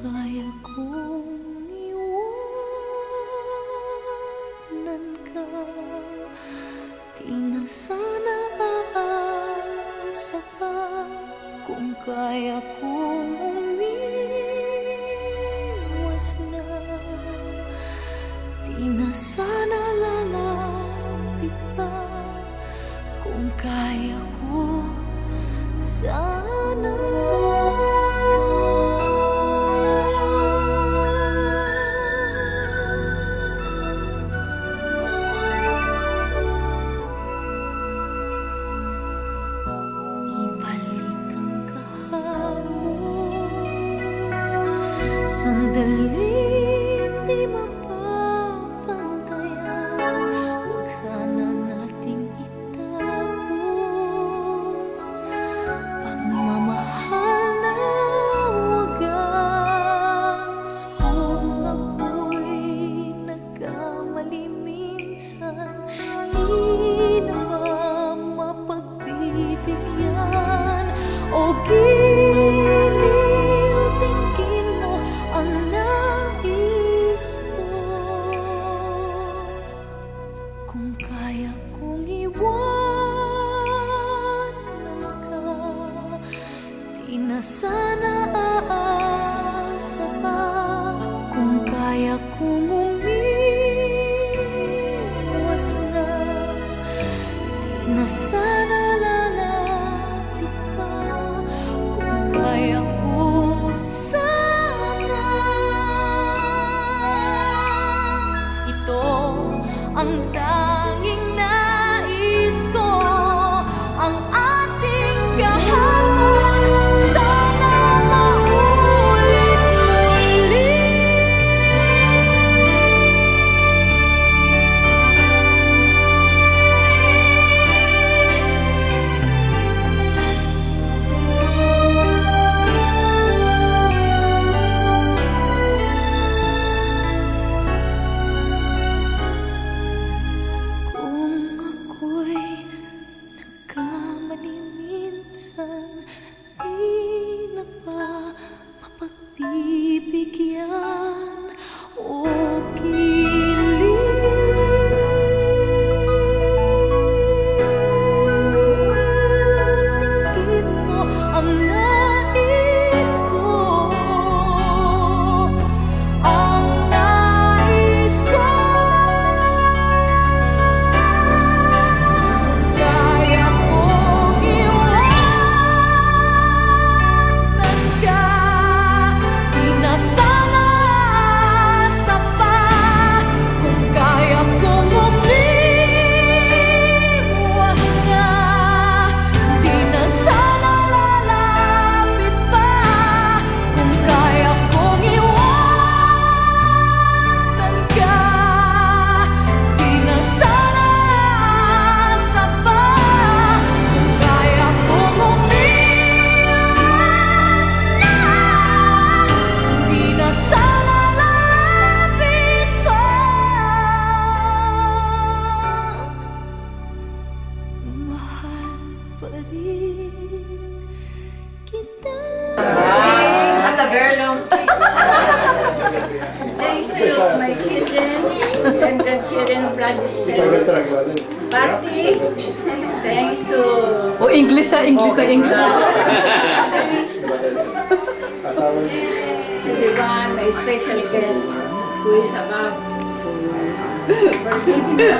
kaya kong iwanan ka, di na sana aasa pa. Kung kaya kong umiwas na, di na sana lalapit pa. Kung kaya ko sana. Sandaling di mapapantayan, huwag sana nating itapon. Pagmamahal na wagas, kung ako'y nagkamali minsan, di na ba mapagbibigyan o kung kaya kong iwanan ka, di na sana aasa pa. Kung kaya kong umiwas na, di na sana lalapit pa. Kung kaya ko sana. Ito ang tanging nais ko, ang ating kahapon sana maulit-ulit. At a very long time. Thanks to my children and grandchildren of Bradisville party. Thanks to... Oh, English ha? English na English. Thanks to everyone, my special guest who is about to forgive me.